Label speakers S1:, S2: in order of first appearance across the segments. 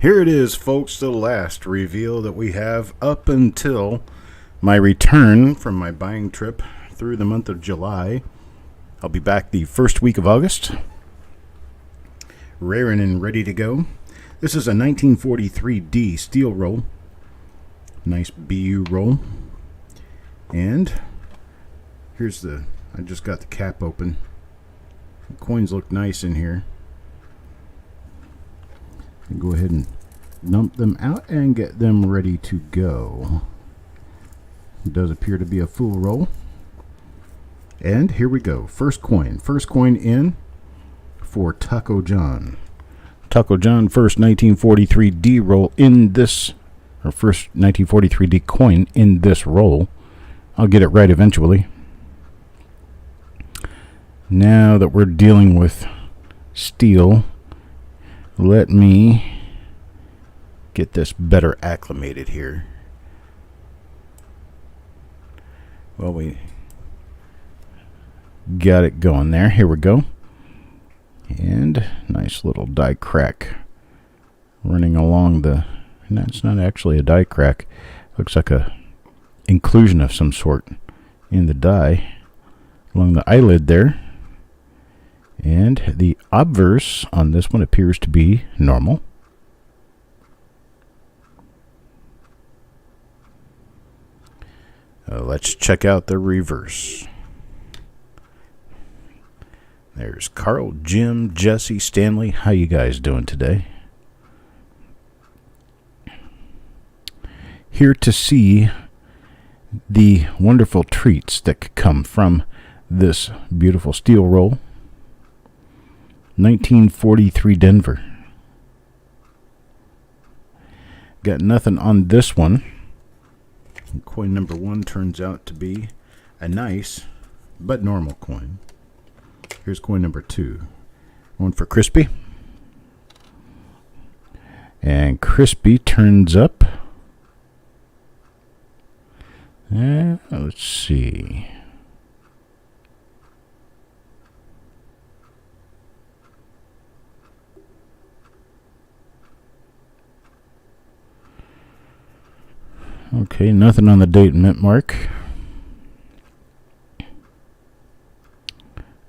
S1: Here it is, folks, the last reveal that we have up until my return from my buying trip through the month of July. I'll be back the first week of August, raring and ready to go. This is a 1943D steel roll. Nice BU roll. And here's I just got the cap open. The coins look nice in here. And go ahead and dump them out and get them ready to go. It does appear to be a full roll. And here we go. First coin in for Taco John. Taco John, first 1943D roll in this, or first 1943D coin in this roll. I'll get it right eventually. Now that we're dealing with steel, let me get this better acclimated here. Well, we got it going there. Here we go. And nice little die crack running along the, and that's not actually a die crack. Looks like a inclusion of some sort in the die along the eyelid there. And the obverse on this one appears to be normal. Let's check out the reverse. There's Carl, Jim, Jesse, Stanley. How you guys doing today? Here to see the wonderful treats that could come from this beautiful steel roll. 1943 Denver. Got nothing on this one. Coin number 1 turns out to be a nice but normal coin. Here's coin number 2. One for Crispy. And Crispy turns up. Let's see. Okay, nothing on the date and mint mark.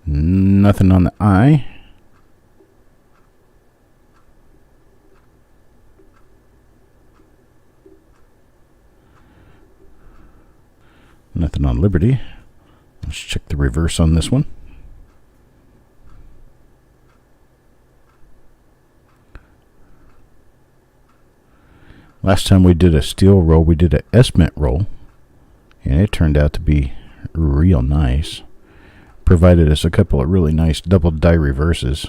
S1: Nothing on the eye. Nothing on Liberty. Let's check the reverse on this one. Last time we did a steel roll, we did an S-mint roll, and it turned out to be real nice. Provided us a couple of really nice double die reverses.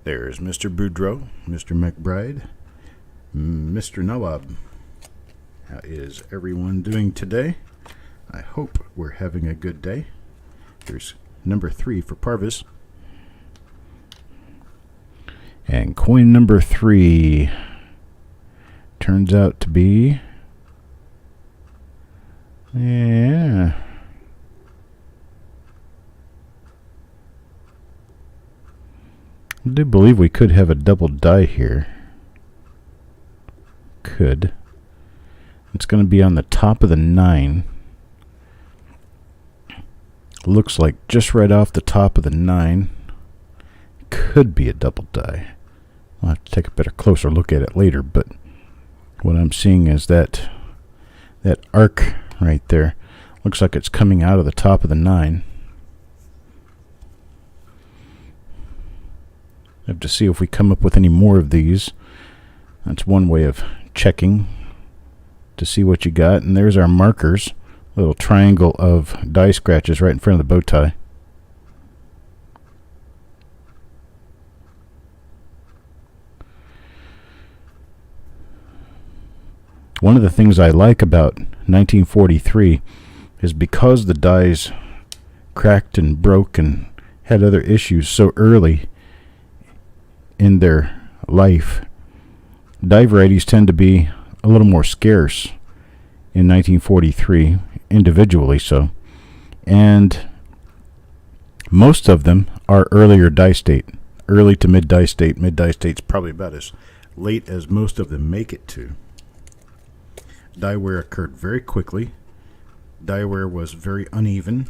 S1: There's Mr. Boudreaux, Mr. McBride, Mr. Nawab. How is everyone doing today? I hope we're having a good day. Here's number 3 for Parvis. And coin number 3 turns out to be, yeah, I do believe we could have a double die here. Could. It's going to be on the top of the 9. Looks like just right off the top of the 9. Could be a double die. I'll have to take a better, closer look at it later, but what I'm seeing is that arc right there looks like it's coming out of the top of the 9. I have to see if we come up with any more of these. That's one way of checking to see what you got. And there's our markers, little triangle of die scratches right in front of the bow tie. One of the things I like about 1943 is because the dies cracked and broke and had other issues so early in their life, die varieties tend to be a little more scarce in 1943, individually so. And most of them are earlier die state early to mid die state. Mid die state's probably about as late as most of them make it to. Die wear occurred very quickly. Die wear was very uneven,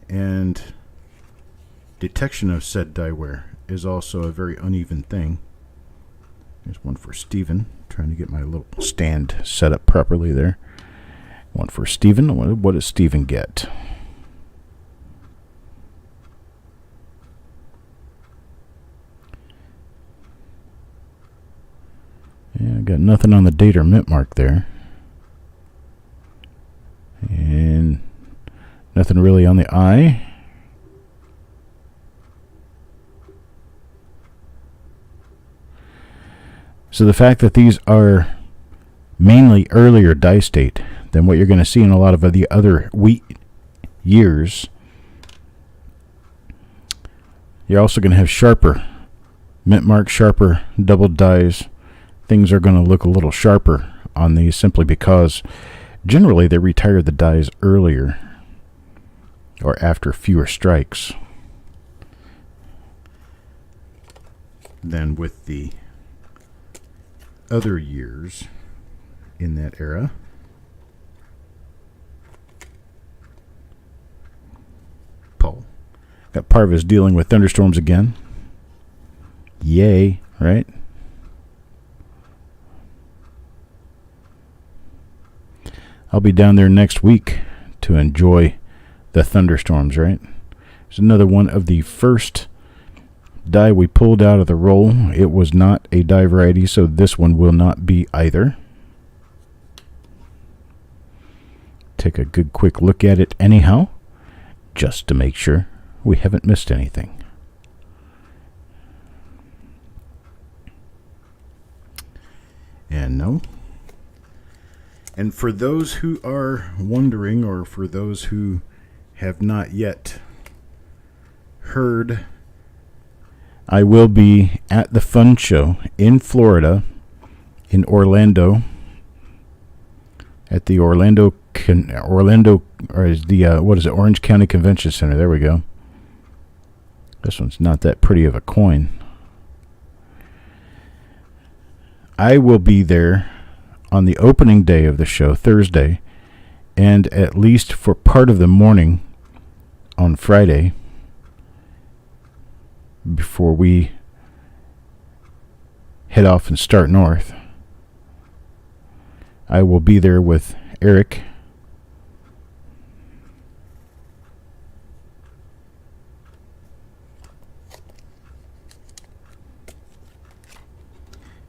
S1: and detection of said die wear is also a very uneven thing. There's one for Steven. Trying to get my little stand set up properly there. One for Steven. What does Steven get? Yeah, got nothing on the date or mint mark there. And nothing really on the eye. So the fact that these are mainly earlier die state than what you're going to see in a lot of the other wheat years, you're also going to have sharper mint mark, sharper double dies. Things are going to look a little sharper on these simply because generally they retire the dies earlier or after fewer strikes than with the other years in that era. Paul. Got Parvis dealing with thunderstorms again. Yay, right? I'll be down there next week to enjoy the thunderstorms, right? There's another one of the first die we pulled out of the roll. It was not a die variety, so this one will not be either. Take a good quick look at it anyhow, just to make sure we haven't missed anything. And no. And for those who are wondering, or for those who have not yet heard, I will be at the Fun Show in Florida, in Orlando, at the Orange County Convention Center. There we go. This one's not that pretty of a coin. I will be there on the opening day of the show, Thursday, and at least for part of the morning on Friday, before we head off and start north. I will be there with Eric.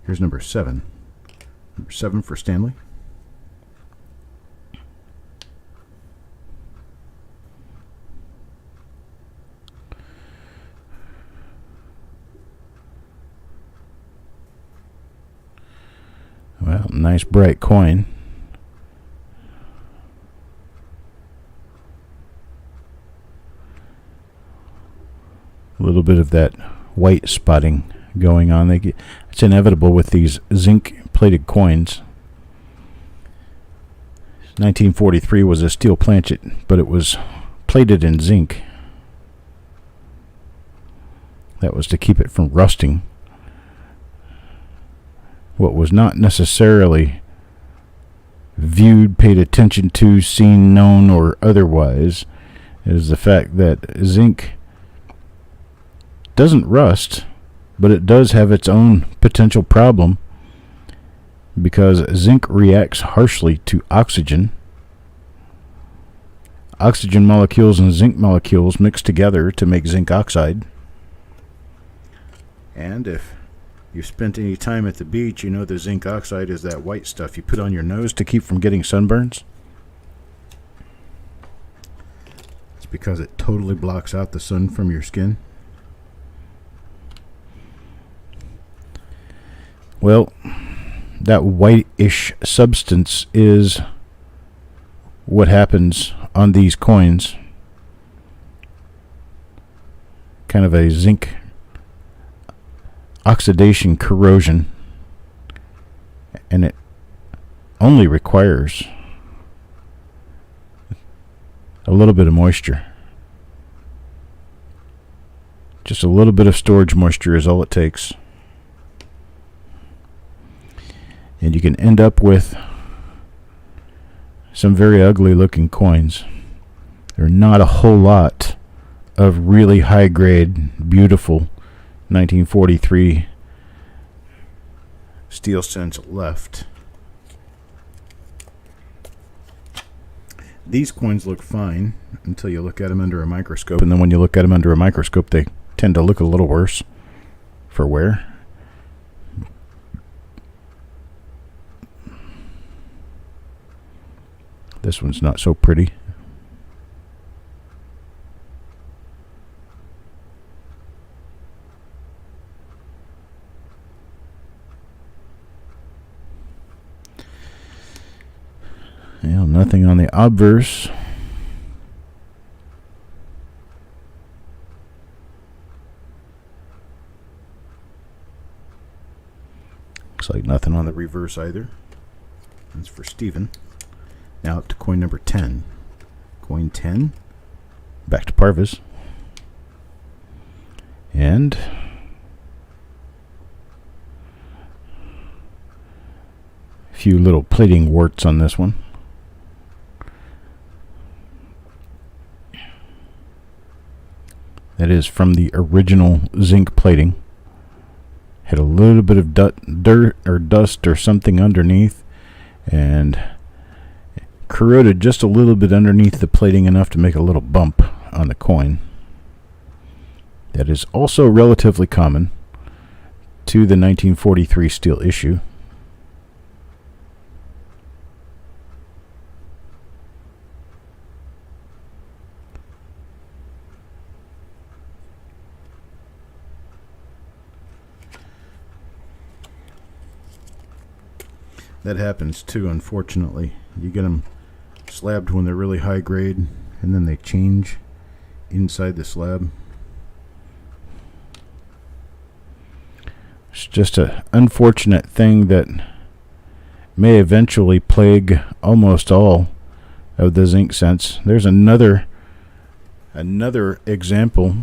S1: Here's number 7. Number 7 for Stanley. Well, nice bright coin. A little bit of that white spotting going on. It's inevitable with these zinc-plated coins. 1943 was a steel planchet, but it was plated in zinc. That was to keep it from rusting. What was not necessarily viewed, paid attention to, seen, known, or otherwise is the fact that zinc doesn't rust, but it does have its own potential problem because zinc reacts harshly to oxygen. Oxygen molecules and zinc molecules mix together to make zinc oxide. And if you've spent any time at the beach, you know the zinc oxide is that white stuff you put on your nose to keep from getting sunburns. It's because it totally blocks out the sun from your skin. Well, that whitish substance is what happens on these coins. Kind of a zinc oxidation corrosion, and it only requires a little bit of moisture. Just a little bit of storage moisture is all it takes. And you can end up with some very ugly looking coins. There are not a whole lot of really high grade, beautiful 1943 steel cents left. These coins look fine until you look at them under a microscope, and then when you look at them under a microscope, they tend to look a little worse for wear. This one's not so pretty. Well, nothing on the obverse. Looks like nothing on the reverse either. That's for Steven. Now up to coin number 10. Coin 10. Back to Parvis. And a few little plating warts on this one. That is from the original zinc plating. Had a little bit of dirt or dust or something underneath, and corroded just a little bit underneath the plating, enough to make a little bump on the coin. That is also relatively common to the 1943 steel issue. That happens too, unfortunately. You get them slabbed when they're really high grade, and then they change inside the slab. It's just an unfortunate thing that may eventually plague almost all of the zinc cents. There's another example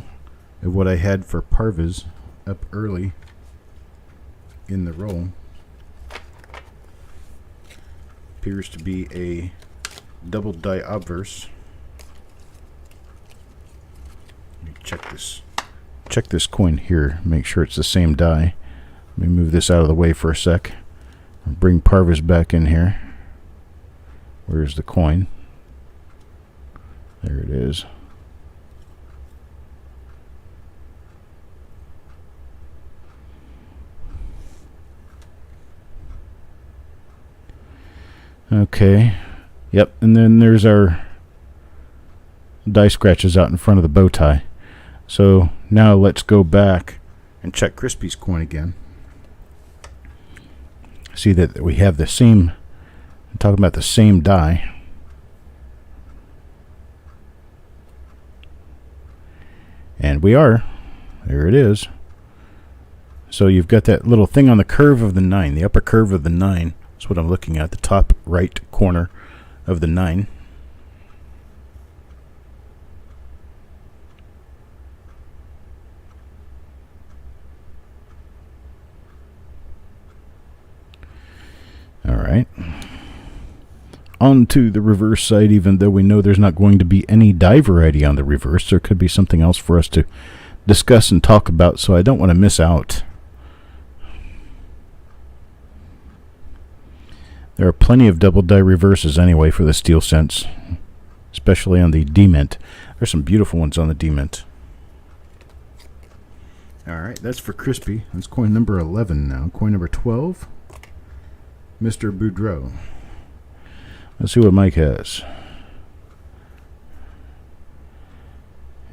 S1: of what I had for Parvis up early in the roll. Appears to be a double die obverse. Let me check this coin here, make sure it's the same die. Let me move this out of the way for a sec. I'll bring Parvis back in here. Where's the coin? There it is. Okay. Yep, and then there's our die scratches out in front of the bow tie. So now let's go back and check Crispy's coin again. See that we have the same, I'm talking about the same die. And we are. There it is. So you've got that little thing on the curve of the 9, the upper curve of the 9. That's what I'm looking at, the top right corner of the 9. All right. On to the reverse side, even though we know there's not going to be any die variety on the reverse. There could be something else for us to discuss and talk about, so I don't want to miss out. There are plenty of double die reverses anyway for the steel cents, especially on the D-mint. There's some beautiful ones on the D-mint. Alright, that's for Crispy. That's coin number 11 now. Coin number 12, Mr. Boudreaux. Let's see what Mike has.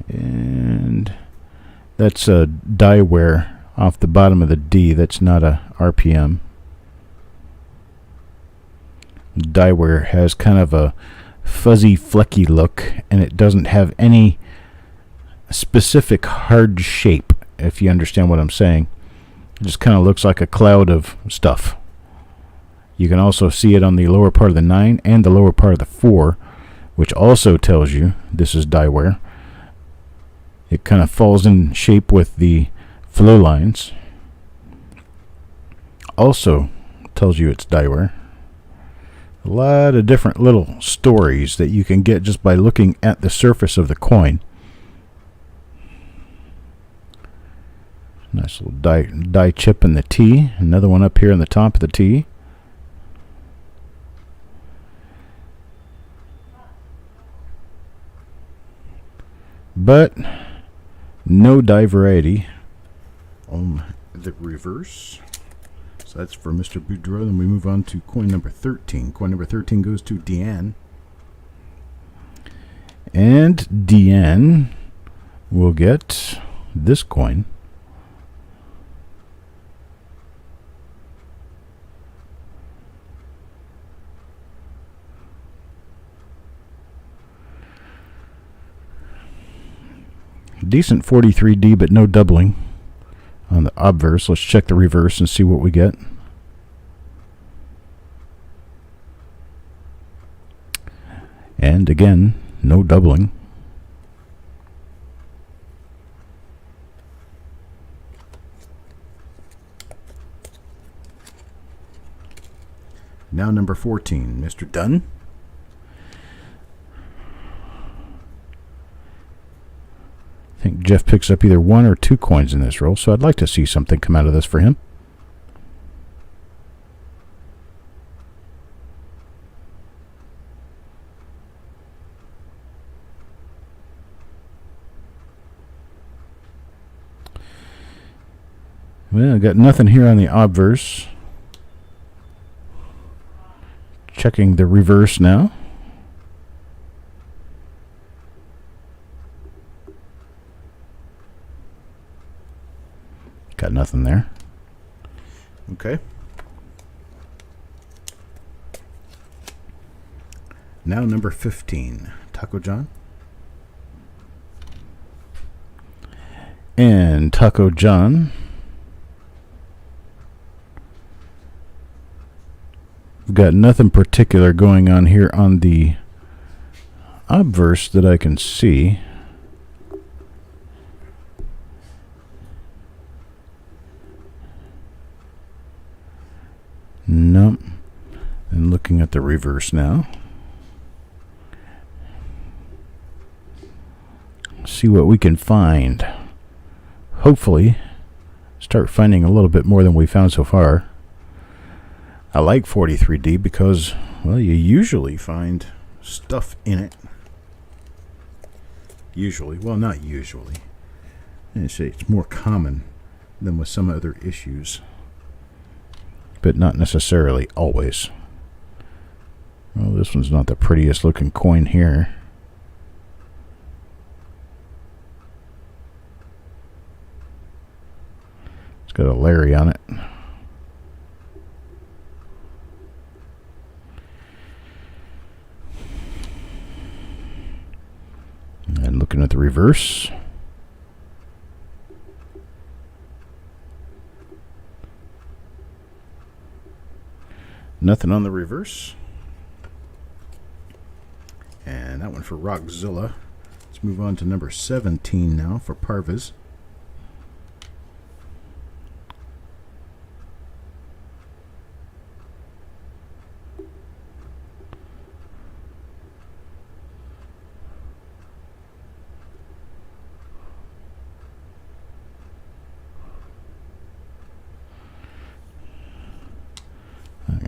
S1: And that's a die wear off the bottom of the D. That's not a RPM. Die wear has kind of a fuzzy, flecky look, and it doesn't have any specific hard shape, if you understand what I'm saying. It just kind of looks like a cloud of stuff. You can also see it on the lower part of the 9 and the lower part of the 4, which also tells you this is die wear. It kind of falls in shape with the flow lines. Also tells you it's dieware. A lot of different little stories that you can get just by looking at the surface of the coin. Nice little die chip in the T. Another one up here on the top of the T. But no die variety on the reverse. So that's for Mr. Boudreau. Then we move on to coin number 13. Coin number 13 goes to Deanne. And Deanne will get this coin. Decent 43D, but no doubling on the obverse. Let's check the reverse and see what we get. And again, no doubling. Now number 14, Mr. Dunn. I think Jeff picks up either one or two coins in this roll, so I'd like to see something come out of this for him. Well, I got nothing here on the obverse. Checking the reverse now. Got nothing there. Okay. Now number 15, Taco John. And Taco John. We've got nothing particular going on here on the obverse that I can see. Nope. And looking at the reverse now. See what we can find. Hopefully, start finding a little bit more than we found so far. I like 43D because, well, you usually find stuff in it. Usually. Well, not usually. I say it's more common than with some other issues. But not necessarily always. Well, this one's not the prettiest looking coin here. It's got a Larry on it. And looking at the reverse. Nothing on the reverse. And that one for Rockzilla. Let's move on to number 17 now for Parvis.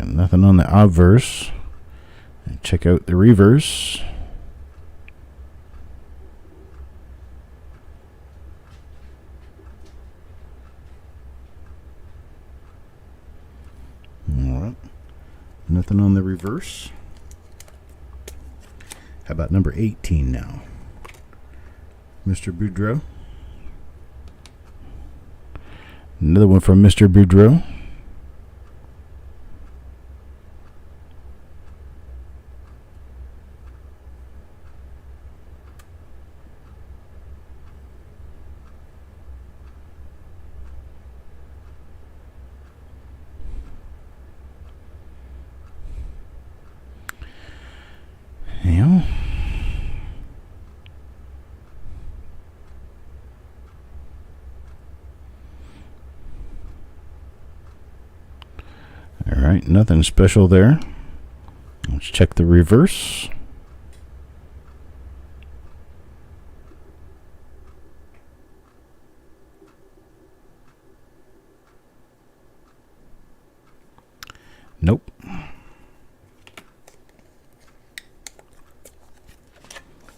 S1: Nothing on the obverse. And check out the reverse. Alright. Nothing on the reverse. How about number 18 now? Mr. Boudreau. Another one from Mr. Boudreau. Alright, nothing special there. Let's check the reverse. Nope.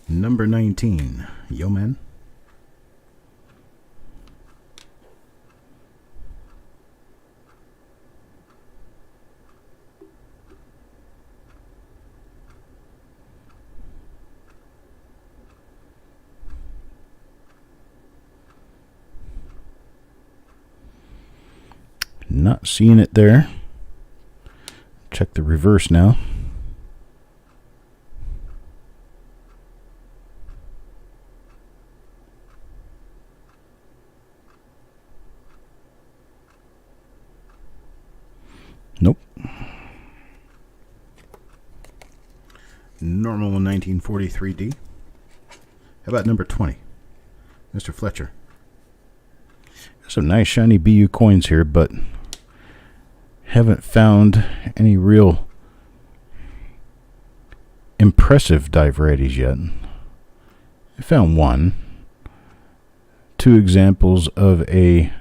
S1: Number 19. Yo, man. Not seeing it there. Check the reverse now. Nope. Normal 1943D. How about number 20? Mr. Fletcher. Some nice shiny BU coins here, but haven't found any real impressive die varieties yet. I found one. Two examples of a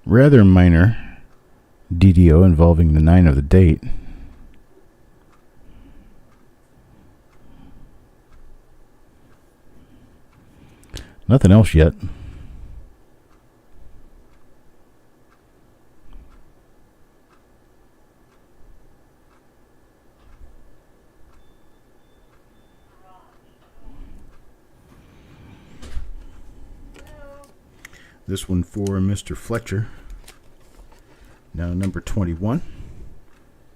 S1: rather minor DDO involving the 9 of the date. Nothing else yet. This one for Mr. Fletcher. Now number 21,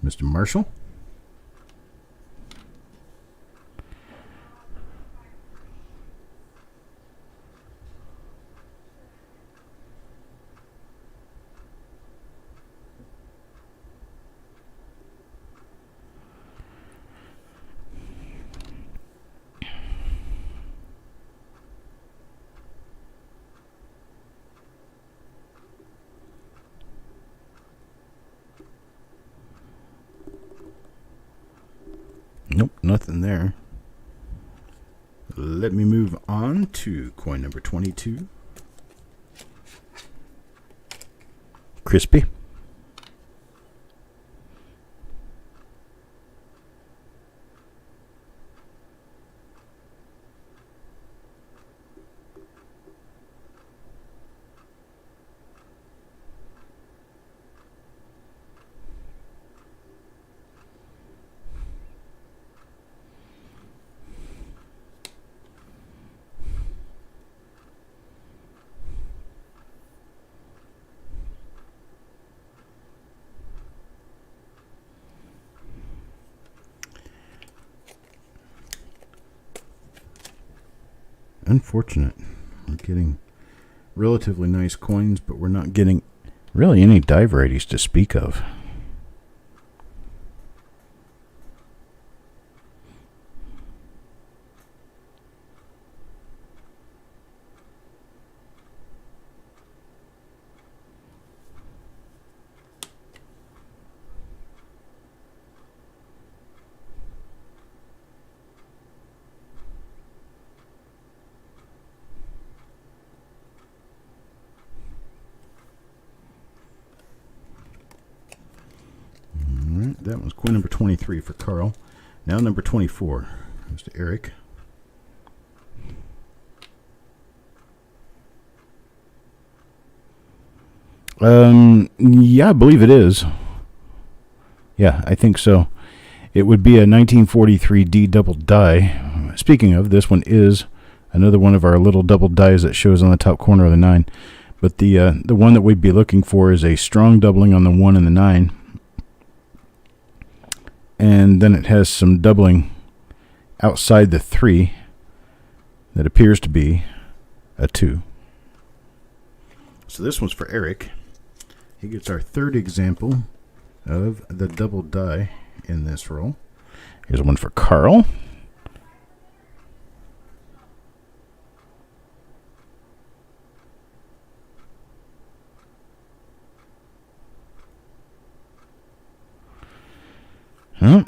S1: Mr. Marshall. Nope, nothing there. Let me move on to coin number 22. Crispy. Unfortunate. We're getting relatively nice coins, but we're not getting really any die varieties to speak of. That was coin number 23 for Carl. Now number 24 goes to Eric. Yeah, I believe it is. Yeah, I think so. It would be a 1943D double die. Speaking of, this one is another one of our little double dies that shows on the top corner of the 9. But the one that we'd be looking for is a strong doubling on the 1 and the 9. And then it has some doubling outside the 3 that appears to be a 2. So this one's for Eric. He gets our third example of the double die in this roll. Here's one for Carl. Huh?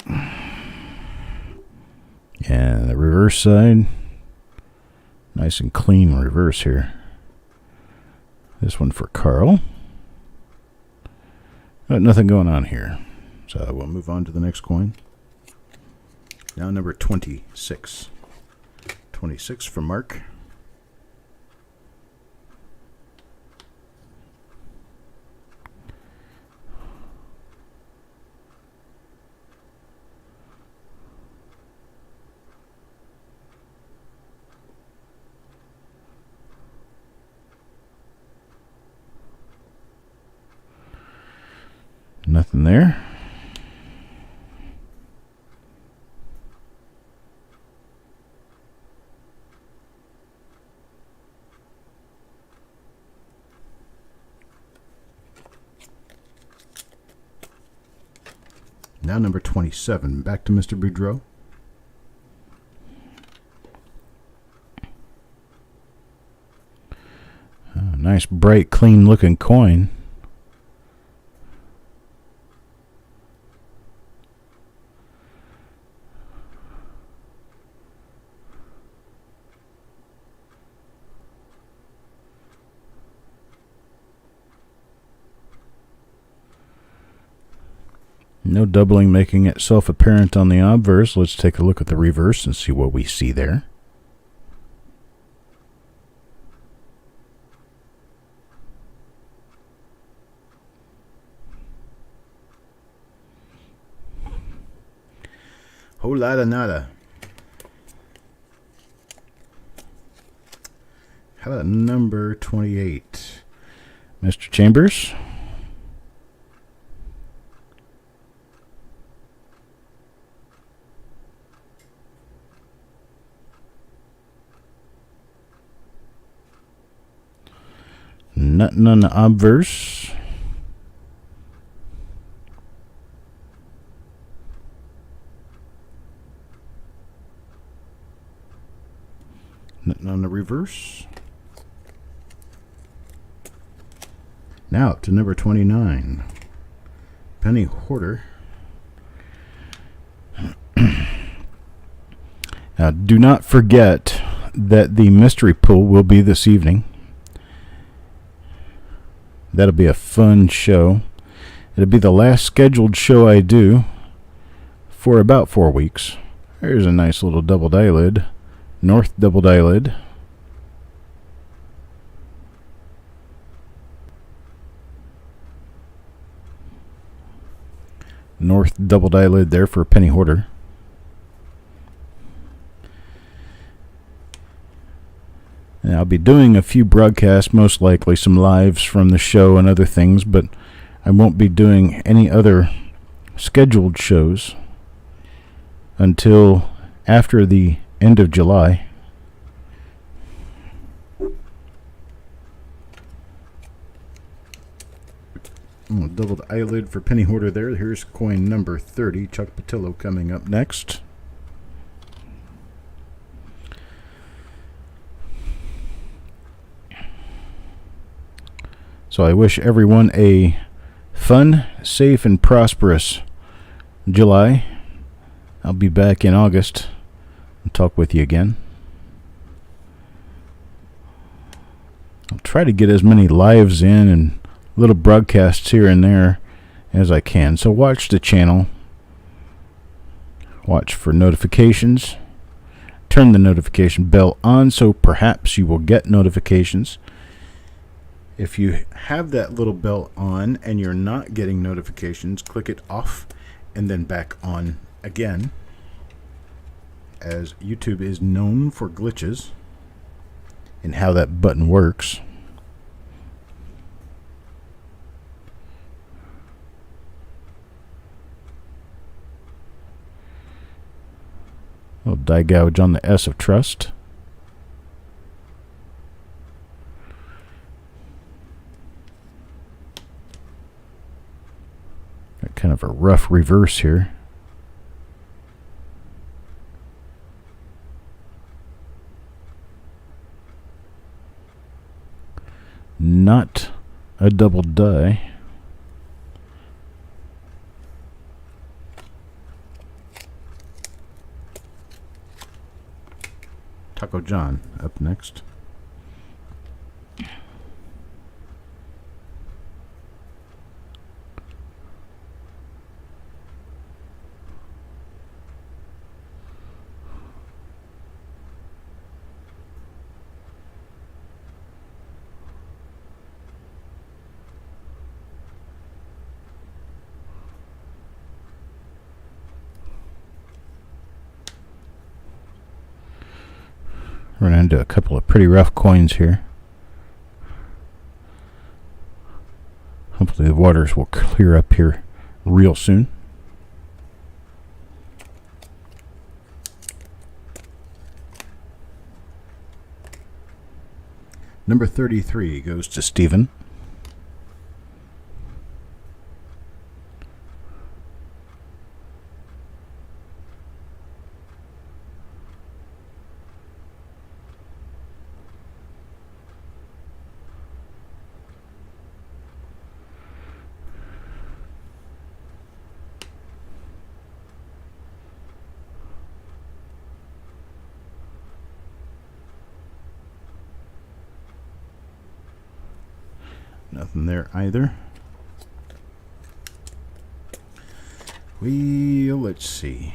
S1: And the reverse side. Nice and clean reverse here. This one for Carl. But nothing going on here. So we'll move on to the next coin. Now number 26. 26 for Mark. Nothing there. Now number 27. Back to Mr. Boudreau. Nice, bright, clean-looking coin. No doubling making itself apparent on the obverse. Let's take a look at the reverse and see what we see there. Whole lot of nada. How about number 28? Mr. Chambers? Nothing on the obverse. Nothing on the reverse. Now up to number 29. Penny Hoarder. Now do not forget that the mystery pull will be this evening. That'll be a fun show. It'll be the last scheduled show I do for about 4 weeks. There's a nice little double die lid. North double die lid. North double die lid there for Penny Hoarder. And I'll be doing a few broadcasts, most likely some lives from the show and other things, but I won't be doing any other scheduled shows until after the end of July. Doubled eyelid for Penny Hoarder there. Here's coin number 30. Chuck Patillo coming up next. So I wish everyone a fun, safe, and prosperous July. I'll be back in August and talk with you again. I'll try to get as many lives in and little broadcasts here and there as I can. So watch the channel. Watch for notifications. Turn the notification bell on so perhaps you will get notifications. If you have that little bell on and you're not getting notifications, click it off and then back on again, as YouTube is known for glitches and how that button works. Little die gouge on the S of trust. Got kind of a rough reverse here. Not a double die. Uncle John up next. Run into a couple of pretty rough coins here. Hopefully the waters will clear up here real soon. Number 33 goes to Stephen. Nothing there either. Let's see.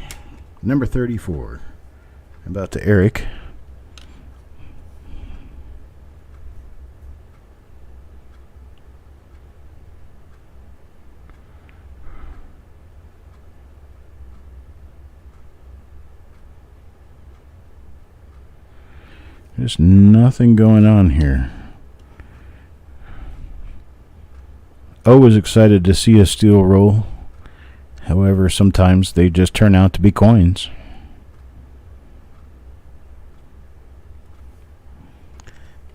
S1: Number 34. About to Eric. There's nothing going on here. Always excited to see a steel roll. However, sometimes they just turn out to be coins.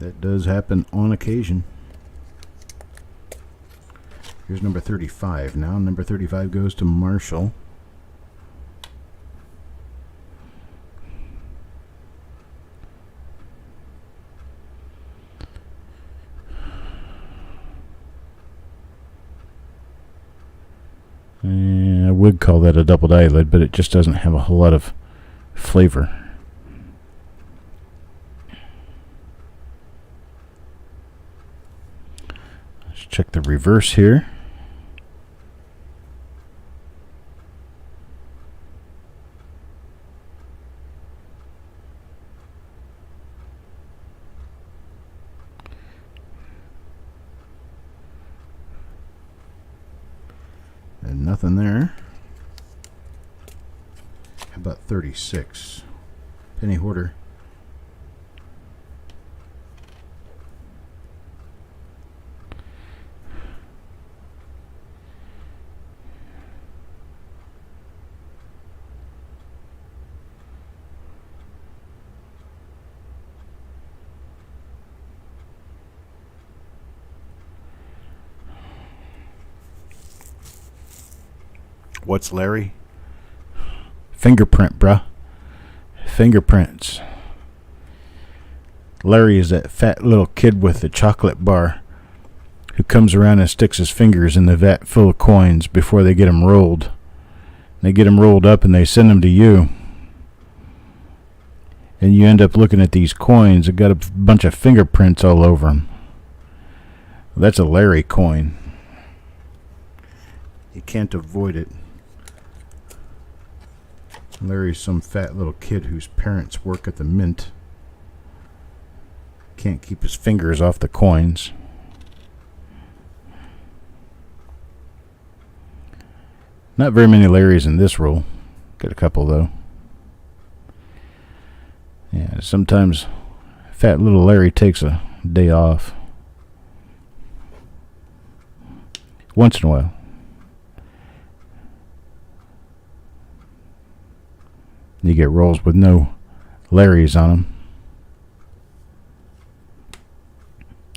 S1: That does happen on occasion. Here's number 35 now. Number 35 goes to Marshall. I would call that a doubled eyelid, but it just doesn't have a whole lot of flavor. Let's check the reverse here. And nothing there. How about 36? Penny Hoarder. What's Larry? Fingerprint, bruh. Fingerprints. Larry is that fat little kid with the chocolate bar who comes around and sticks his fingers in the vat full of coins before they get them rolled. They get them rolled up and they send them to you. And you end up looking at these coins that got a bunch of fingerprints all over them. That's a Larry coin. You can't avoid it. Larry's some fat little kid whose parents work at the mint. Can't keep his fingers off the coins. Not very many Larrys in this roll. Got a couple though. Yeah, sometimes fat little Larry takes a day off. Once in a while. You get rolls with no Larrys on them.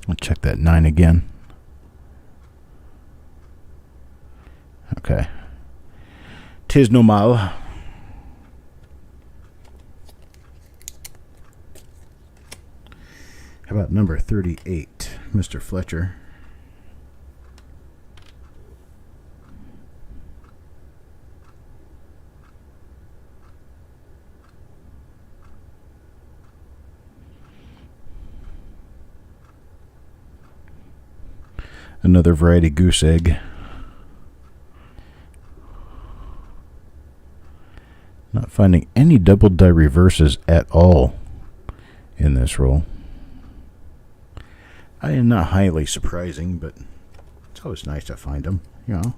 S1: I'll check that 9 again. Okay. 'Tis no mal. How about number 38, Mr. Fletcher? Another variety goose egg. Not finding any double die reverses at all in this roll. I am not highly surprising, but it's always nice to find them, you know,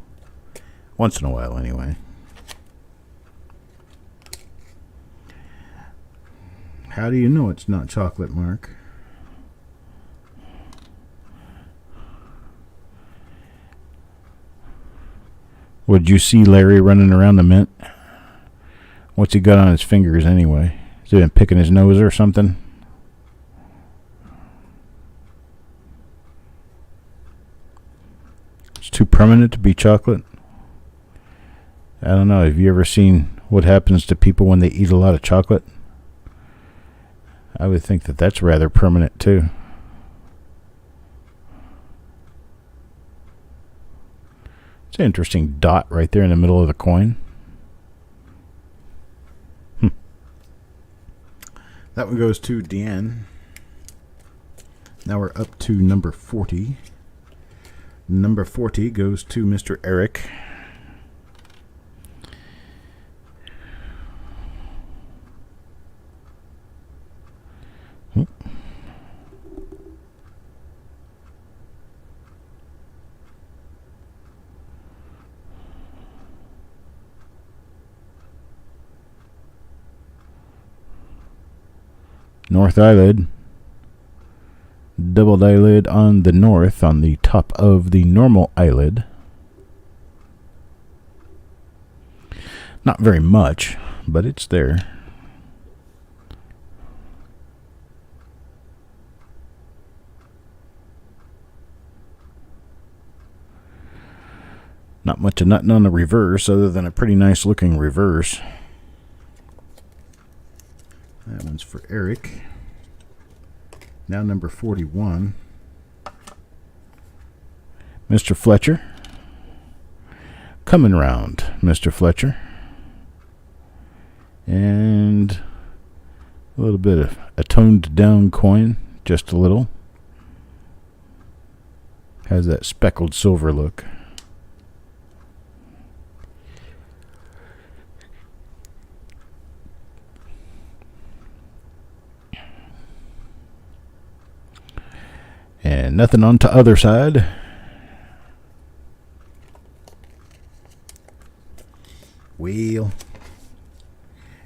S1: once in a while anyway. How do you know it's not chocolate, Mark? Would you see Larry running around the mint? What's he got on his fingers anyway? Has he been picking his nose or something? It's too permanent to be chocolate. I don't know. Have you ever seen what happens to people when they eat a lot of chocolate? I would think that that's rather permanent too. It's an interesting dot right there in the middle of the coin. That one goes to Deanne. Now we're up to number 40. Number 40 goes to Mr. Eric. North eyelid. Double eyelid on the north, on the top of the normal eyelid. Not very much, but it's there. Not much of nothing on the reverse, other than a pretty nice looking reverse. That one's for Eric. Now number 41. Mr. Fletcher. Coming round, Mr. Fletcher. And a little bit of a toned down coin, just a little. Has that speckled silver look. And nothing on to other side. Well,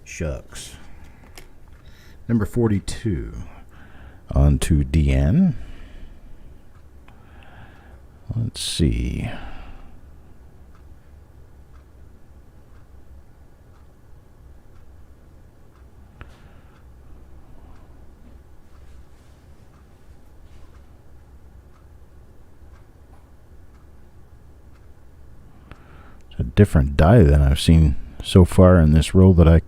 S1: shucks. Number 42. On to Deanne. Let's see. A different die than I've seen so far in this roll that I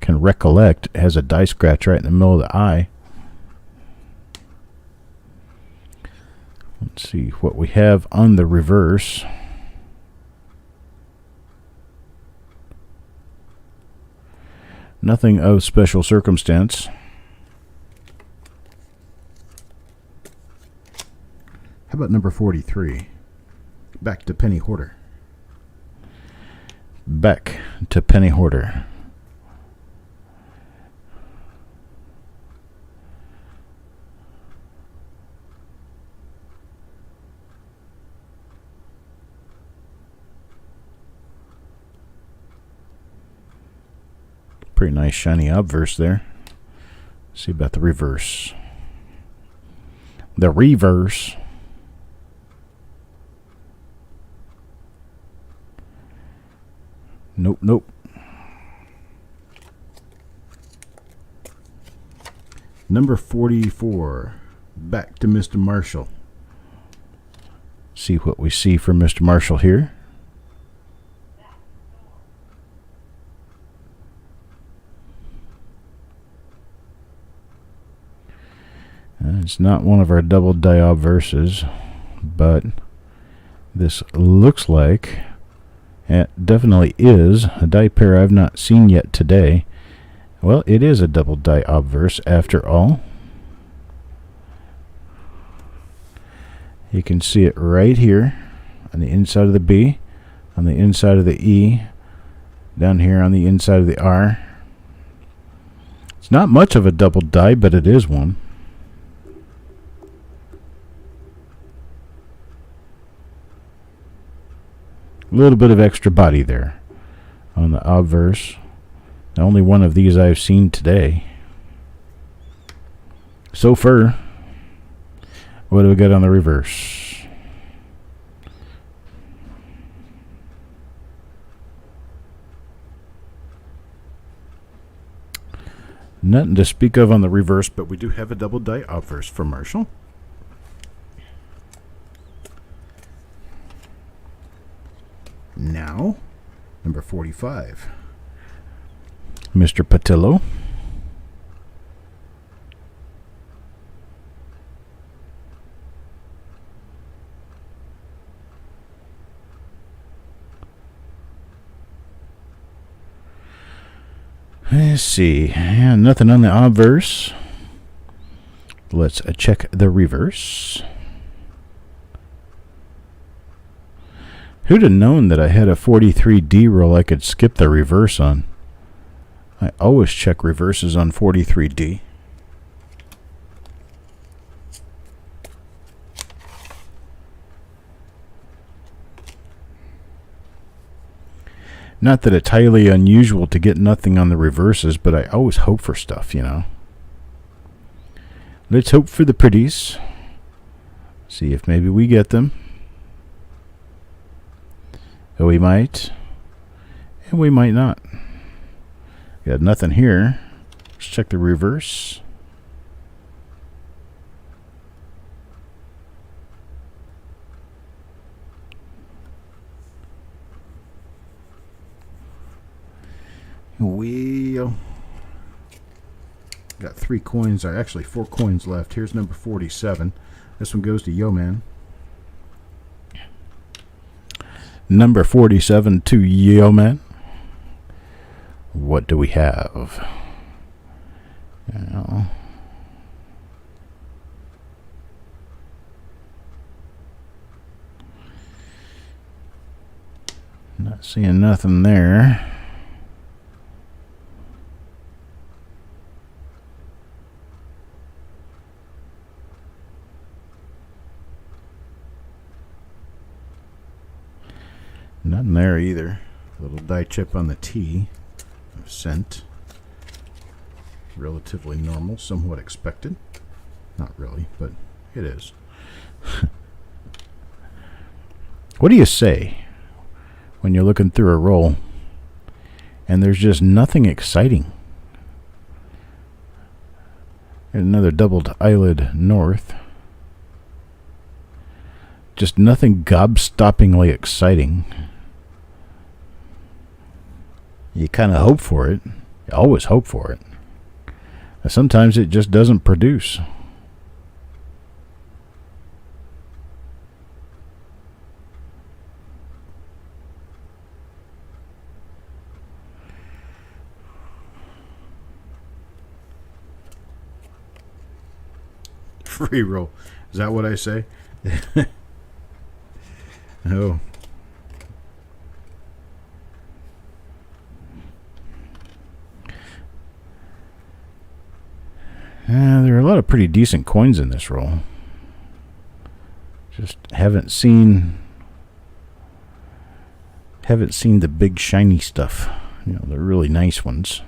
S1: can recollect. It has a die scratch right in the middle of the eye. Let's see what we have on the reverse. Nothing of special circumstance. How about number 43? Back to Penny Hoarder. Back to Penny Hoarder. Pretty nice shiny obverse there. Let's see about the reverse. The reverse. Nope, nope. Number 44. Back to Mr. Marshall. See what we see for Mr. Marshall here. It's not one of our double die obverses, but this looks like it definitely is a die pair I've not seen yet today. Well, it is a double die obverse after all. You can see it right here on the inside of the B, on the inside of the E, down here on the inside of the R. It's not much of a double die, but it is one. A little bit of extra body there on the obverse. The only one of these I've seen today. So far, what do we got on the reverse? Nothing to speak of on the reverse, but we do have a double die obverse for Marshall. Now, number 45, Mr. Patillo. Let's see. Yeah, nothing on the obverse. Let's check the reverse. Who'd have known that I had a 43D roll I could skip the reverse on? I always check reverses on 43D. Not that it's highly unusual to get nothing on the reverses, but I always hope for stuff, you know. Let's hope for the pretties. See if maybe we get them. Oh, we might. And we might not. Got nothing here. Let's check the reverse. We got 3 coins, or actually 4 coins left. Here's number 47. This one goes to Yo Man. Number 47 to Yo Man. What do we have? Not seeing nothing there. Nothing there either. A little die chip on the T of cent. Relatively normal, somewhat expected. Not really, but it is. What do you say when you're looking through a roll and there's just nothing exciting? And another doubled eyelid north. Just nothing gobstoppingly exciting. You kind of hope for it. You always hope for it. And sometimes it just doesn't produce. Free roll. Is that what I say? Oh. There are a lot of pretty decent coins in this roll. Just haven't seen the big shiny stuff. You know, the really nice ones.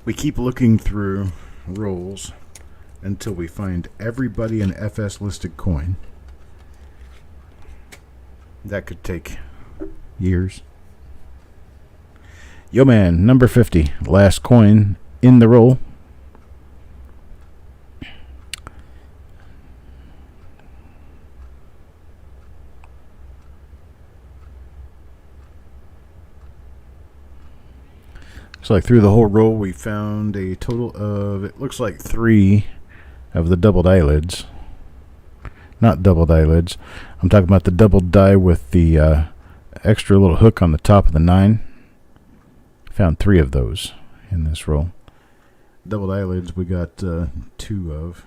S1: We keep looking through rolls until we find everybody an FS listed coin. That could take years. Yo Man, number 50, last coin in the roll. Looks like through the whole roll we found a total of, it looks like 3 of the doubled eyelids. Not doubled eyelids. I'm talking about the double die with the extra little hook on the top of the 9. Found 3 of those in this roll. Doubled eyelids we got 2 of.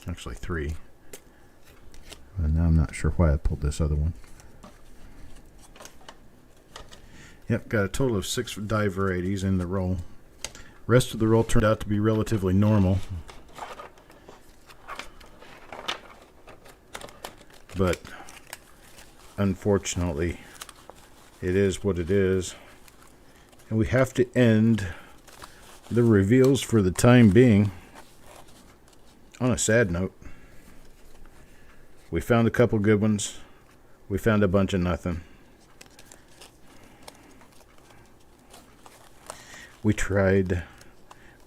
S1: Actually 3. And now I'm not sure why I pulled this other one. Yep, got a total of 6 die varieties in the roll. Rest of the roll turned out to be relatively normal. But unfortunately, it is what it is. And we have to end the reveals for the time being on a sad note. We found a couple good ones. We found a bunch of nothing. We tried.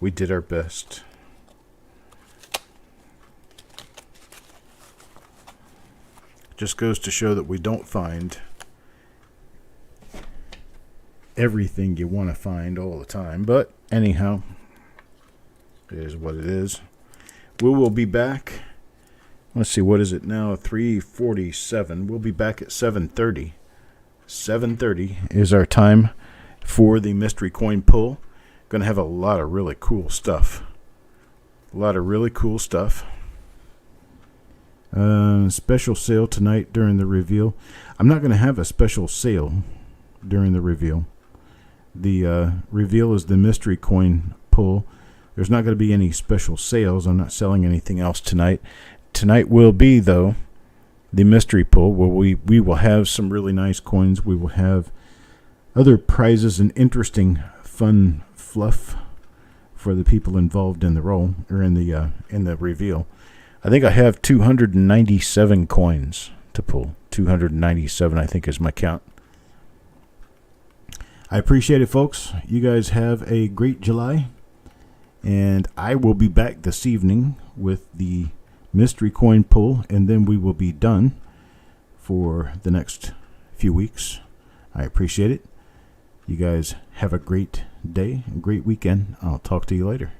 S1: We did our best. Just goes to show that we don't find everything you want to find all the time. But anyhow, it is what it is. We will be back. Let's see, what is it now? 3:47. We'll be back at 7:30. 7:30 is our time for the mystery coin pull. Going to have a lot of really cool stuff. A lot of really cool stuff. Special sale tonight during the reveal. I'm not going to have a special sale during the reveal. The reveal is the mystery coin pull. There's not going to be any special sales. I'm not selling anything else tonight. Tonight will be, though, the mystery pull, where we will have some really nice coins. We will have other prizes and interesting, fun fluff for the people involved in the roll, or in the reveal. I think I have 297 coins to pull. 297, I think, is my count. I appreciate it, folks. You guys have a great July. And I will be back this evening with the mystery coin pull, and then we will be done for the next few weeks. I appreciate it. You guys have a great day, a great weekend. I'll talk to you later.